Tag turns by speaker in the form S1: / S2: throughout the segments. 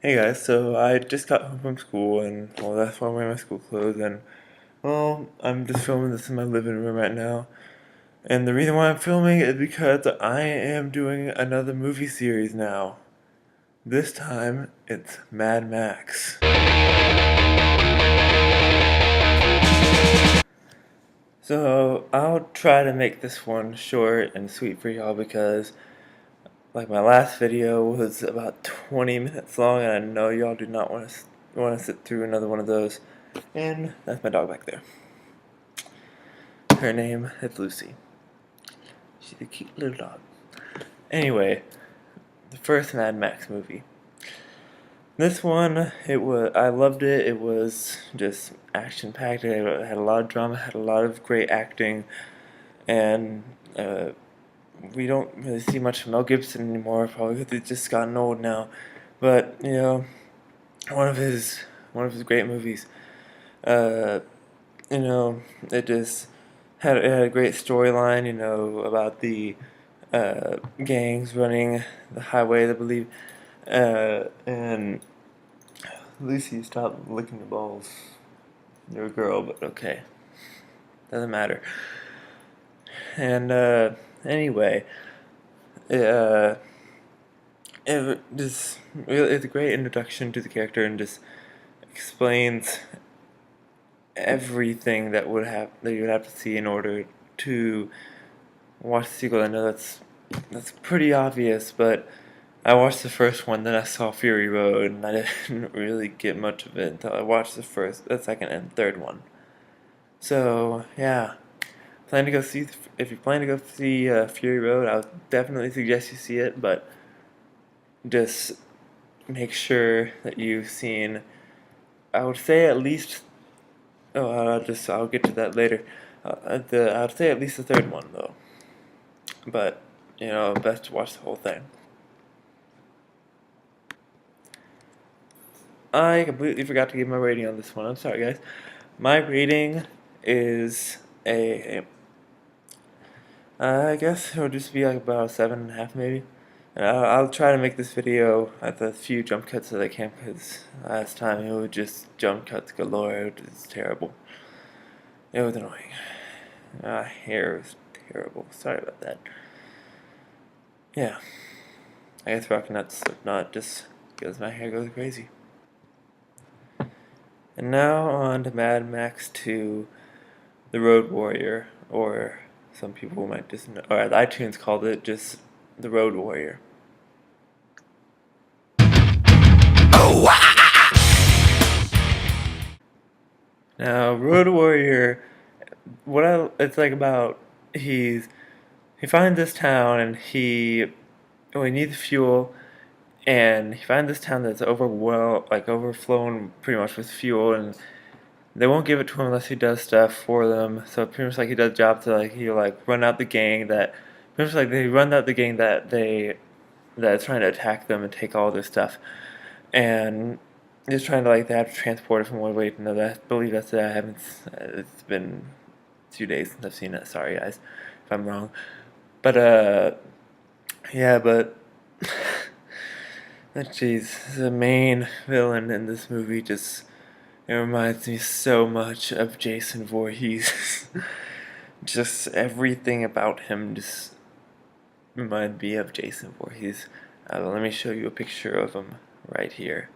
S1: Hey guys, so I just got home from school and well that's why I'm wearing my school clothes and well I'm just filming this in my living room right now. And the reason why I'm filming is because I am doing another movie series now. This time it's Mad Max. So I'll try to make this one short and sweet for y'all because like my last video was about 20 minutes long and I know y'all do not want to sit through another one of those. And that's my dog back there. Her name is Lucy. She's a cute little dog. Anyway, the first Mad Max movie. This one, I loved it. It was just action packed. It had a lot of drama, had a lot of great acting, and we don't really see much of Mel Gibson anymore, probably because he's just gotten old now. But one of his great movies. Uh, it just it had a great storyline. About the gangs running the highway, I believe. And Lucy, stop licking the balls. You're a girl, but okay. Doesn't matter. And anyway, it, it's a great introduction to the character and just explains everything that you would have to see in order to watch the sequel. I know that's pretty obvious, but I watched the first one, then I saw Fury Road, and I didn't really get much of it until I watched the second, and third one. So yeah, if you plan to go see Fury Road, I would definitely suggest you see it, but just make sure that you've seen. I would say at least. Oh, I'll get to that later. I'd say at least the third one though, but best to watch the whole thing. I completely forgot to give my rating on this one. I'm sorry, guys. My rating is I guess it'll just be like about a 7.5 maybe. And I'll try to make this video at the few jump cuts that I can because last time it was just jump cuts galore. It was terrible. It was annoying. My hair was terrible. Sorry about that. Yeah. I guess rocking that Slipknot just because my hair goes crazy. And now on to Mad Max 2, The Road Warrior, or some people might just know, or iTunes called it just The Road Warrior. Now, Road Warrior, it's like about he finds this town and he needs fuel, and he finds this town that's overflowing pretty much with fuel, and they won't give it to him unless he does stuff for them. So pretty much like he does jobs to run out the gang they run out the gang that's trying to attack them and take all their stuff, and just trying to they have to transport it from one way to another. I believe that's it. I haven't. It's been 2 days since I've seen it. Sorry guys if I'm wrong, but yeah, but. Jeez, the main villain in this movie it reminds me so much of Jason Voorhees. Just everything about him just reminds me of Jason Voorhees. Let me show you a picture of him right here.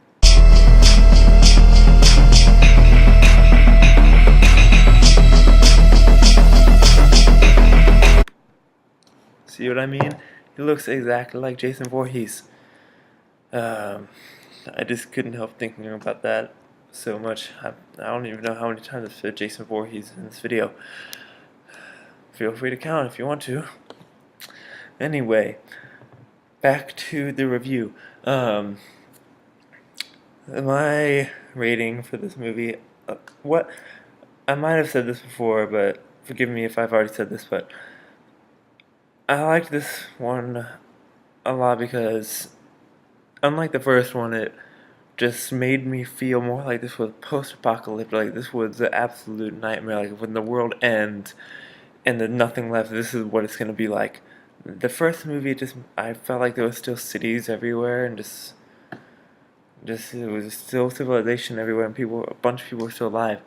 S1: See what I mean? He looks exactly like Jason Voorhees. I just couldn't help thinking about that so much. I don't even know how many times I've said Jason Voorhees in this video. Feel free to count if you want to. Anyway, back to the review. My rating for this movie, what I might have said this before, but forgive me if I've already said this, but I liked this one a lot because unlike the first one, it just made me feel more like this was post-apocalyptic, like this was the absolute nightmare, like when the world ends and there's nothing left, this is what it's going to be like. The first movie I felt like there was still cities everywhere and just Just it was still civilization everywhere, and a bunch of people were still alive.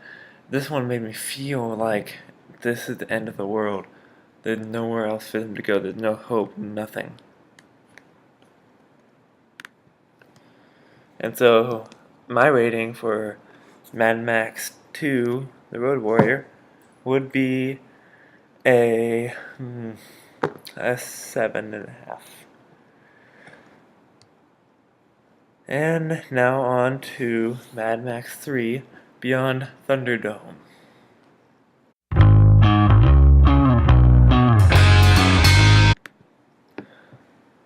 S1: This one made me feel like this is the end of the world. There's nowhere else for them to go. There's no hope, nothing. And so, my rating for Mad Max 2, The Road Warrior, would be a, a 7.5. And now on to Mad Max 3, Beyond Thunderdome.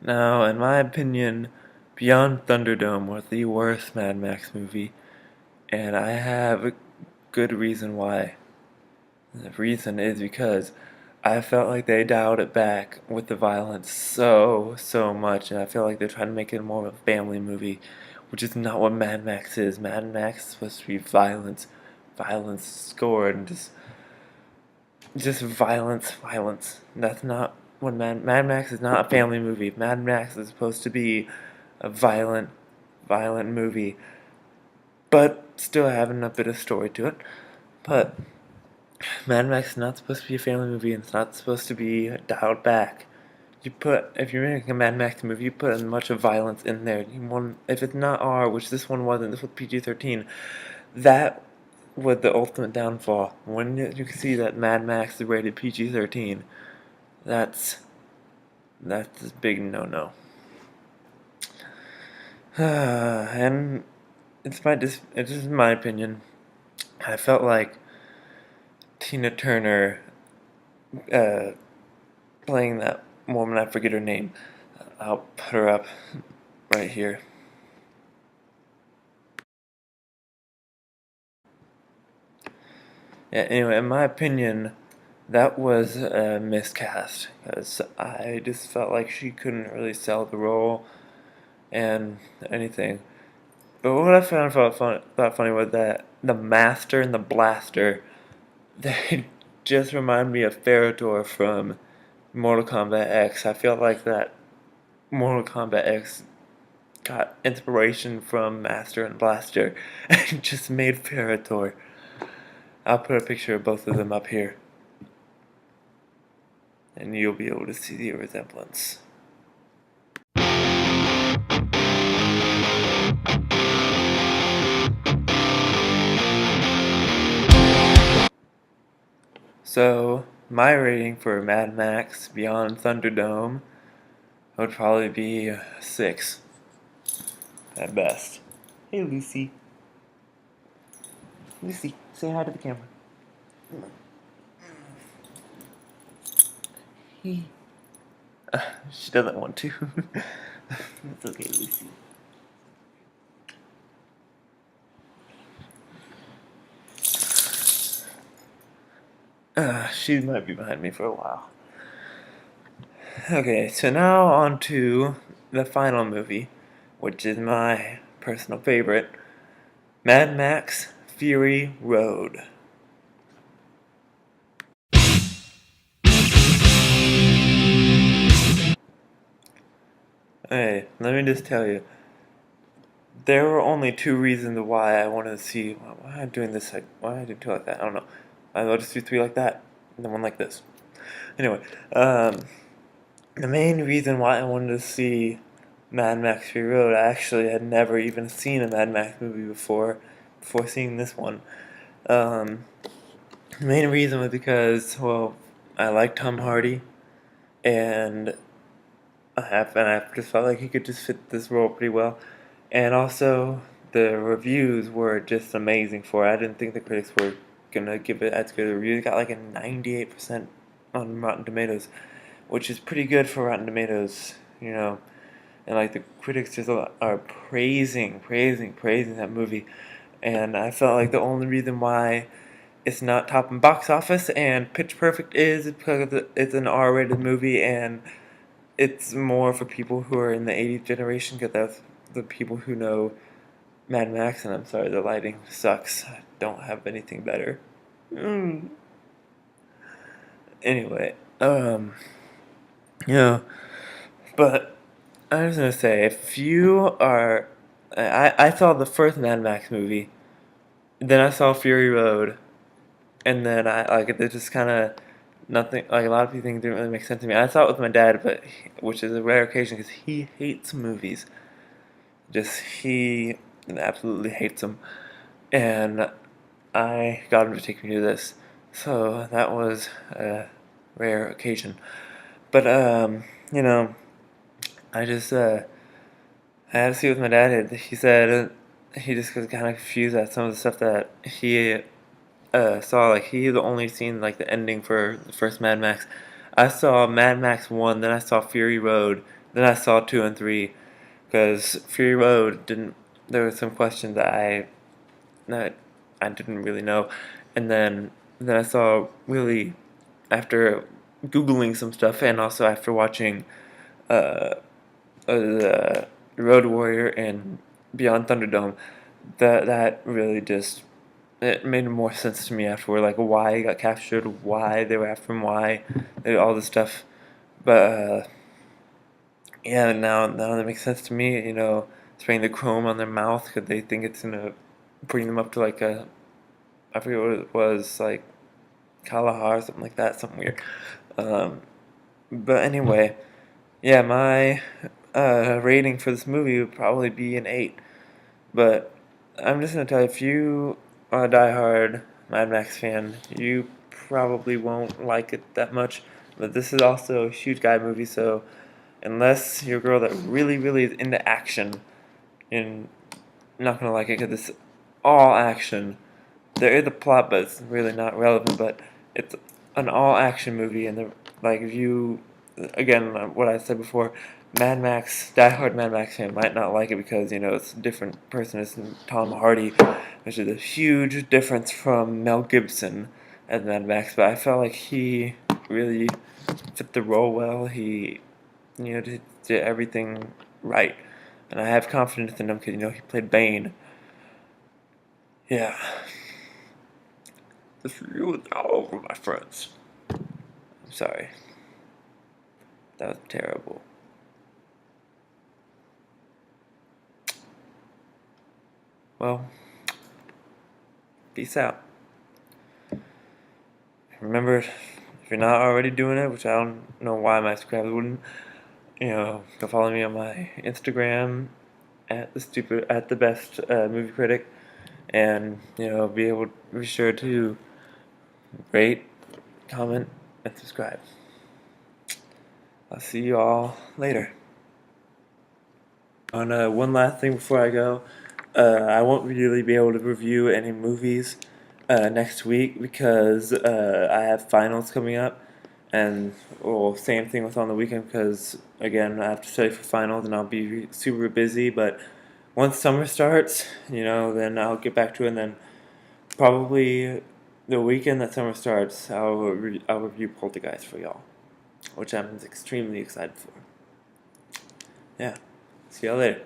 S1: Now, in my opinion, Beyond Thunderdome was the worst Mad Max movie, and I have a good reason why. The reason is because I felt like they dialed it back with the violence so much, and I feel like they're trying to make it more of a family movie, which is not what Mad Max is. Mad Max is supposed to be violence scored, and just violence. That's not what Mad Max is not a family movie. Mad Max is supposed to be a violent movie, but still having a bit of story to it. But Mad Max is not supposed to be a family movie, and it's not supposed to be dialed back. If you're making a Mad Max movie, you put as much of violence in there. If it's not R, which this one wasn't, this was PG-13, that was the ultimate downfall. When you can see that Mad Max is rated PG-13, that's a big no-no. And it's just my opinion. I felt like Tina Turner playing that woman, I forget her name. I'll put her up right here. Yeah, anyway, in my opinion, that was a miscast because I just felt like she couldn't really sell the role and anything. But what I thought funny was that the Master and the Blaster, they just remind me of Ferrator from Mortal Kombat X. I feel like that Mortal Kombat X got inspiration from Master and Blaster and just made Ferrator. I'll put a picture of both of them up here, and you'll be able to see the resemblance. So, my rating for Mad Max Beyond Thunderdome would probably be a 6 at best. Hey, Lucy. Lucy, say hi to the camera. She doesn't want to. It's okay, Lucy. She might be behind me for a while. Okay, so now on to the final movie, which is my personal favorite, Mad Max Fury Road. Hey, let me just tell you, there were only two reasons why I wanted to see. Why am I doing this? Why did I do two like that? I don't know. I'll just do three like that, and then one like this. Anyway, the main reason why I wanted to see Mad Max Fury Road, I actually had never even seen a Mad Max movie before seeing this one. The main reason was because, well, I like Tom Hardy, and I just felt like he could just fit this role pretty well. And also, the reviews were just amazing for it. I didn't think the critics were gonna give it as good a review. It got like a 98% on Rotten Tomatoes, which is pretty good for Rotten Tomatoes, you know. And like the critics just are praising that movie. And I felt like the only reason why it's not top in box office and Pitch Perfect is because it's an R-rated movie and it's more for people who are in the 80s generation, because that's the people who know Mad Max. And I'm sorry, the lighting sucks. I don't have anything better. Anyway, you know, but I was gonna say, if you are I saw the first Mad Max movie, then I saw Fury Road, and then I like it just kind of nothing like a lot of people think it didn't really make sense to me. I saw it with my dad, but which is a rare occasion because he hates movies. Just he absolutely hates them, and I got him to take me to this, so that was a rare occasion. But you know, I just I had to see it with my dad. He said he just was kind of confused at some of the stuff that he saw. Like he had only seen like the ending for the first Mad Max. I saw Mad Max 1, then I saw Fury Road, then I saw 2 and 3 because Fury Road didn't. There were some questions that I didn't really know, and then I saw really after googling some stuff and also after watching uh, the Road Warrior and Beyond Thunderdome, that really just it made more sense to me afterward, like why he got captured, why they were after him, why all this stuff. But yeah, now that makes sense to me. You know, spraying the chrome on their mouth because they think it's gonna bring them up to like a I forget what it was, like Kalahar, something like that, something weird. Um, but anyway, yeah, my rating for this movie would probably be an 8. But I'm just gonna tell you, if you are a diehard Mad Max fan, you probably won't like it that much. But this is also a huge guy movie, so unless you're a girl that really, really is into action, you're not gonna like it because it's all action. There is a plot, but it's really not relevant. But it's an all-action movie, and like if you, again, what I said before, Mad Max, diehard Mad Max fan might not like it because it's a different person. It's Tom Hardy, which is a huge difference from Mel Gibson as Mad Max. But I felt like he really fit the role well. He, did everything right, and I have confidence in him because he played Bane. Yeah. This review is all over, my friends. I'm sorry. That was terrible. Well, peace out. Remember, if you're not already doing it, which I don't know why my subscribers wouldn't, go follow me on my Instagram at the best movie critic, and be sure to rate, comment, and subscribe. I'll see you all later. On one last thing before I go, I won't really be able to review any movies next week because I have finals coming up, and same thing with on the weekend because again I have to study for finals and I'll be super busy. But once summer starts, then I'll get back to it, and then probably the weekend that summer starts, I'll review Poltergeist for y'all, which I'm extremely excited for. Yeah, see y'all later.